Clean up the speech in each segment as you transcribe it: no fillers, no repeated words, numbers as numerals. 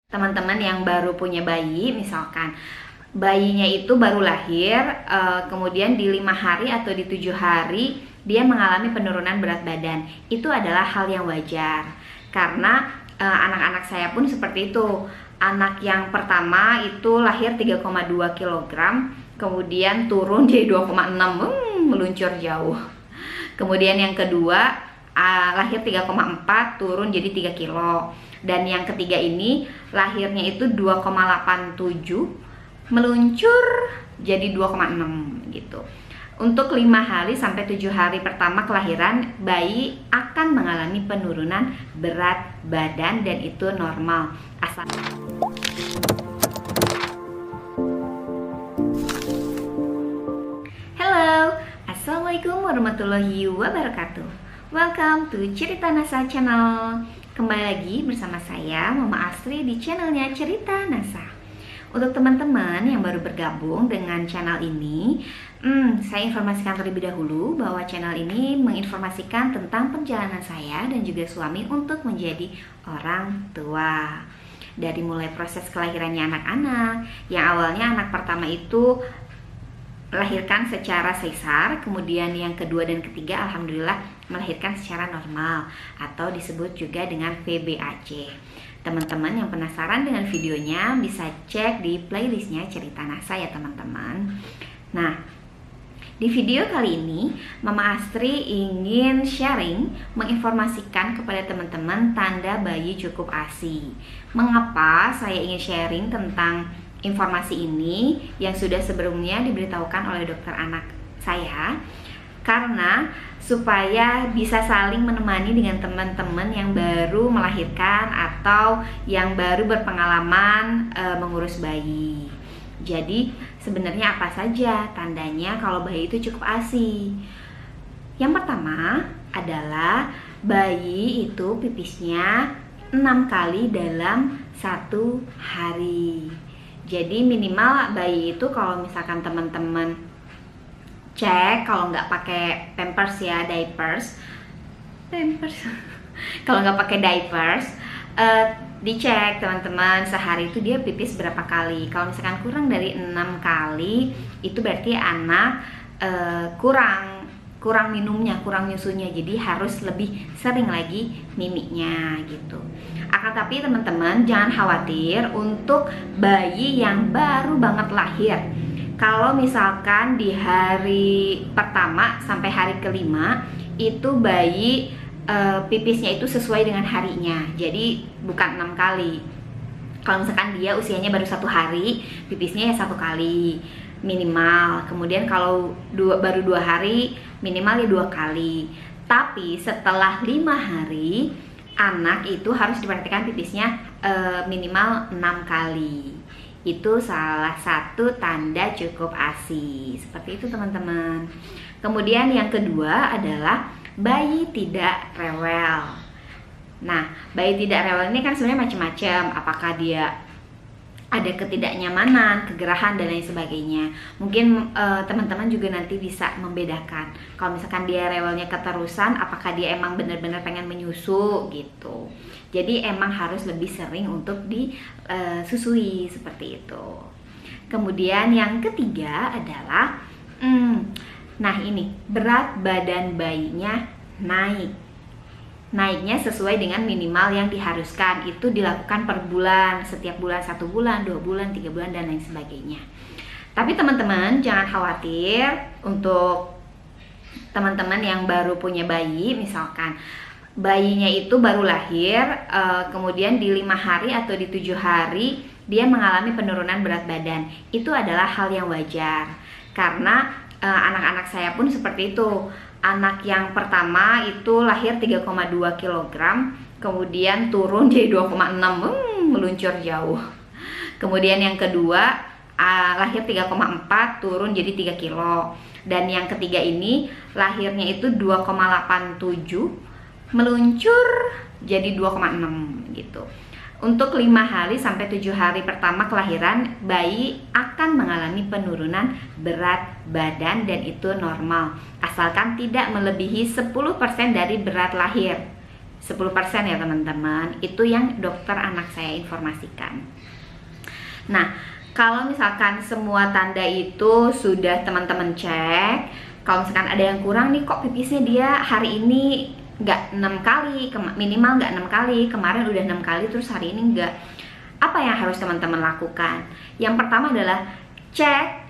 Teman-teman yang baru punya bayi, misalkan bayinya itu baru lahir, kemudian di 5 hari atau di 7 hari dia mengalami penurunan berat badan, itu adalah hal yang wajar karena anak-anak saya pun seperti itu. Anak yang pertama itu lahir 3,2 kg, kemudian turun jadi 2,6, meluncur jauh. Kemudian yang kedua lahir 3,4 turun jadi 3 kilo. Dan yang ketiga ini lahirnya itu 2,87 meluncur jadi 2,6 gitu. Untuk 5 hari sampai 7 hari pertama kelahiran, bayi akan mengalami penurunan berat badan dan itu normal. Halo, Assalamualaikum warahmatullahi wabarakatuh. Welcome to Cerita NASA Channel. Kembali lagi bersama saya Mama Astri di channelnya Cerita NASA. Untuk teman-teman yang baru bergabung dengan channel ini, saya informasikan terlebih dahulu bahwa channel ini menginformasikan tentang perjalanan saya dan juga suami untuk menjadi orang tua. Dari mulai proses kelahirannya anak-anak, yang awalnya anak pertama itu melahirkan secara sesar, kemudian yang kedua dan ketiga alhamdulillah melahirkan secara normal atau disebut juga dengan VBAC. Teman-teman yang penasaran dengan videonya bisa cek di playlistnya Cerita NASA ya teman-teman. Nah, di video kali ini Mama Astri ingin sharing, menginformasikan kepada teman-teman tanda bayi cukup ASI. Mengapa saya ingin sharing tentang informasi ini yang sudah sebelumnya diberitahukan oleh dokter anak saya? Karena supaya bisa saling menemani dengan teman-teman yang baru melahirkan atau yang baru berpengalaman mengurus bayi. Jadi sebenarnya apa saja tandanya kalau bayi itu cukup ASI? Yang pertama adalah bayi itu pipisnya 6 kali dalam 1 hari. Jadi minimal bayi itu kalau misalkan teman-teman cek, kalau nggak pakai pampers ya, diapers kalau nggak pakai diapers, dicek teman-teman sehari itu dia pipis berapa kali. Kalau misalkan kurang dari 6 kali itu berarti anak kurang minumnya, kurang nyusunya, jadi harus lebih sering lagi miminya gitu. Akan tapi teman-teman jangan khawatir untuk bayi yang baru banget lahir. Kalau misalkan di hari pertama sampai hari kelima itu bayi pipisnya itu sesuai dengan harinya, jadi bukan 6 kali. Kalau misalkan dia usianya baru 1 hari, pipisnya ya 1 kali minimal. Kemudian kalau baru 2 hari, minimal ya 2 kali. Tapi setelah 5 hari, anak itu harus diperhatikan pipisnya minimal 6 kali. Itu salah satu tanda cukup ASI. Seperti itu teman-teman. Kemudian yang kedua adalah bayi tidak rewel. Nah, bayi tidak rewel ini kan sebenarnya macam-macam. Apakah dia ada ketidaknyamanan, kegerahan dan lain sebagainya. Mungkin teman-teman juga nanti bisa membedakan. Kalau misalkan dia rewelnya keterusan, apakah dia emang benar-benar pengen menyusu gitu. Jadi emang harus lebih sering untuk disusui seperti itu. Kemudian yang ketiga adalah nah ini, berat badan bayinya naik. Naiknya sesuai dengan minimal yang diharuskan. Itu dilakukan per bulan, setiap bulan 1 bulan, 2 bulan, 3 bulan dan lain sebagainya. Tapi teman-teman jangan khawatir untuk teman-teman yang baru punya bayi, misalkan bayinya itu baru lahir, kemudian di 5 hari atau di 7 hari dia mengalami penurunan berat badan. Itu adalah hal yang wajar karena anak-anak saya pun seperti itu. Anak yang pertama itu lahir 3,2 kg, kemudian turun jadi 2,6, meluncur jauh. Kemudian yang kedua lahir 3,4 turun jadi 3 kilo. Dan yang ketiga ini lahirnya itu 2,87 meluncur jadi 2,6 gitu. Untuk 5 hari sampai 7 hari pertama kelahiran, bayi akan mengalami penurunan berat badan dan itu normal, asalkan tidak melebihi 10% dari berat lahir. 10% ya teman-teman. Itu yang dokter anak saya informasikan. Nah, kalau misalkan semua tanda itu sudah teman-teman cek, kalau misalkan ada yang kurang nih, kok pipisnya dia hari ini nggak 6 kali, minimal nggak 6 kali, kemarin udah 6 kali, terus hari ini nggak. Apa yang harus teman-teman lakukan? Yang pertama adalah cek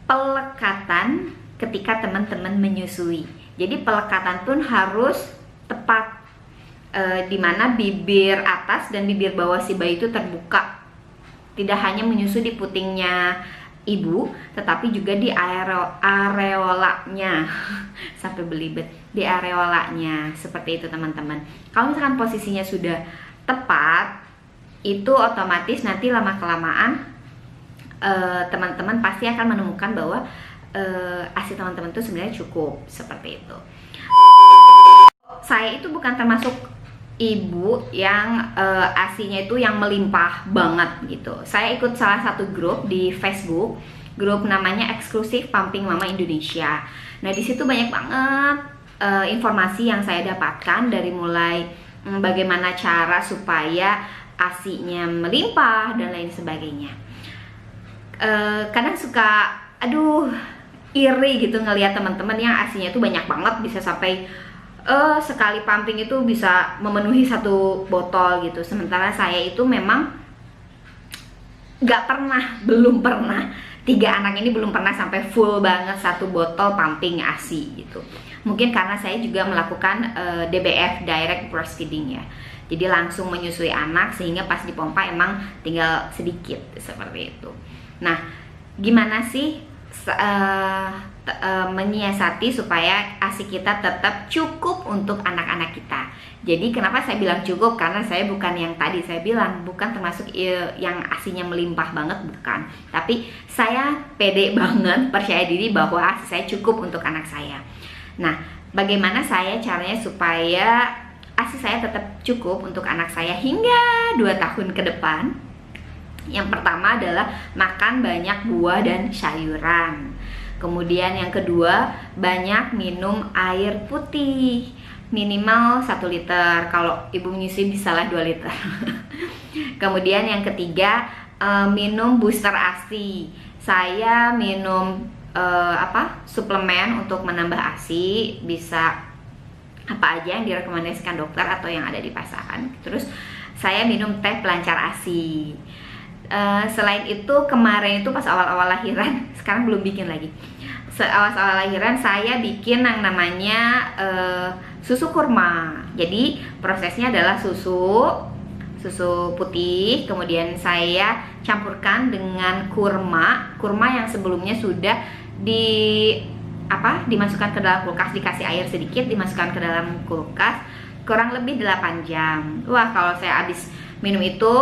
pelekatan ketika teman-teman menyusui. Jadi pelekatan pun harus tepat, dimana bibir atas dan bibir bawah si bayi itu terbuka. Tidak hanya menyusui di putingnya ibu, tetapi juga di areolanya sampai belibet, di areolanya, seperti itu teman-teman. Kalau misalkan posisinya sudah tepat, itu otomatis nanti lama-kelamaan teman-teman pasti akan menemukan bahwa ASI teman-teman itu sebenarnya cukup, seperti itu. Saya itu bukan termasuk ibu yang ASI-nya itu yang melimpah banget gitu. Saya ikut salah satu grup di Facebook, grup namanya Eksklusif Pumping Mama Indonesia. Nah, di situ banyak banget informasi yang saya dapatkan, dari mulai bagaimana cara supaya ASI-nya melimpah dan lain sebagainya. Kadang suka iri gitu ngelihat teman-teman yang ASI-nya itu banyak banget, bisa sampai sekali pumping itu bisa memenuhi 1 botol gitu. Sementara saya itu memang belum pernah, 3 anak ini belum pernah sampai full banget 1 botol pumping ASI gitu. Mungkin karena saya juga melakukan DBF, direct breastfeeding ya. Jadi langsung menyusui anak, sehingga pas dipompa emang tinggal sedikit, seperti itu. Nah, gimana sih menyiasati supaya ASI kita tetap cukup untuk anak-anak kita? Jadi kenapa saya bilang cukup? Karena saya bukan yang tadi saya bilang, bukan termasuk yang ASInya melimpah banget, bukan. Tapi saya pede banget, percaya diri bahwa ASI saya cukup untuk anak saya. Nah, bagaimana caranya supaya ASI saya tetap cukup untuk anak saya hingga 2 tahun ke depan? Yang pertama adalah makan banyak buah dan sayuran. Kemudian yang kedua, banyak minum air putih, minimal 1 liter. Kalau ibu menyusui bisalah 2 liter. Kemudian yang ketiga, minum booster ASI. Saya minum suplemen untuk menambah ASI, bisa apa aja yang direkomendasikan dokter atau yang ada di pasaran. Terus saya minum teh pelancar ASI. Selain itu, kemarin itu pas awal-awal lahiran, sekarang belum bikin lagi. Awal-awal lahiran saya bikin yang namanya susu kurma. Jadi prosesnya adalah susu putih, kemudian saya campurkan dengan kurma yang sebelumnya sudah dimasukkan ke dalam kulkas, dikasih air sedikit, dimasukkan ke dalam kulkas kurang lebih 8 jam. Wah, kalau saya habis minum itu,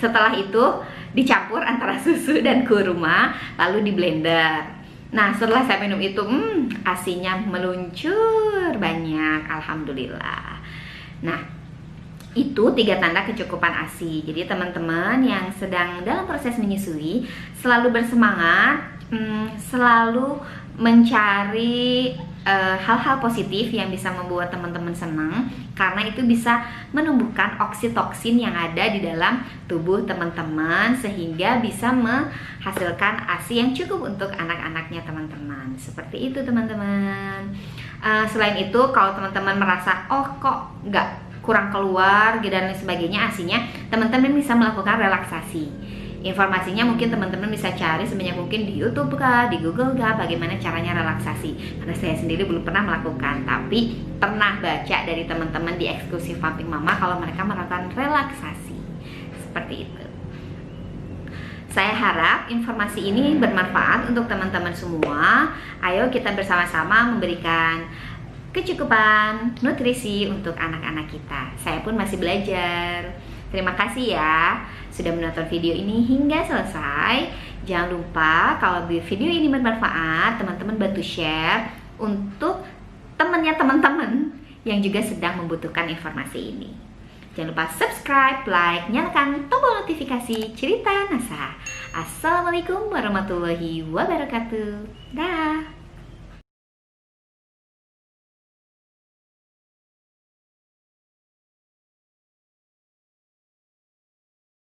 setelah itu dicampur antara susu dan kurma, lalu di blender. Nah, setelah saya minum itu, ASInya meluncur banyak, alhamdulillah. Nah, itu 3 tanda kecukupan ASI. Jadi teman-teman yang sedang dalam proses menyusui, selalu bersemangat, selalu mencari hal-hal positif yang bisa membuat teman-teman senang, karena itu bisa menumbuhkan oksitoksin yang ada di dalam tubuh teman-teman, sehingga bisa menghasilkan ASI yang cukup untuk anak-anaknya teman-teman. Seperti itu teman-teman. Selain itu, kalau teman-teman merasa kok nggak kurang keluar dan lain sebagainya ASInya, teman-teman bisa melakukan relaksasi. Informasinya mungkin teman-teman bisa cari sebanyak mungkin di YouTube kah, di Google kah, bagaimana caranya relaksasi. Karena saya sendiri belum pernah melakukan, tapi pernah baca dari teman-teman di Eksklusif Pumping Mama kalau mereka melakukan relaksasi. Seperti itu. Saya harap informasi ini bermanfaat untuk teman-teman semua. Ayo kita bersama-sama memberikan kecukupan nutrisi untuk anak-anak kita. Saya pun masih belajar. Terima kasih ya sudah menonton video ini hingga selesai. Jangan lupa kalau video ini bermanfaat, teman-teman bantu share untuk temannya teman-teman yang juga sedang membutuhkan informasi ini. Jangan lupa subscribe, like, nyalakan tombol notifikasi Cerita Nasa. Assalamualaikum warahmatullahi wabarakatuh. Dah.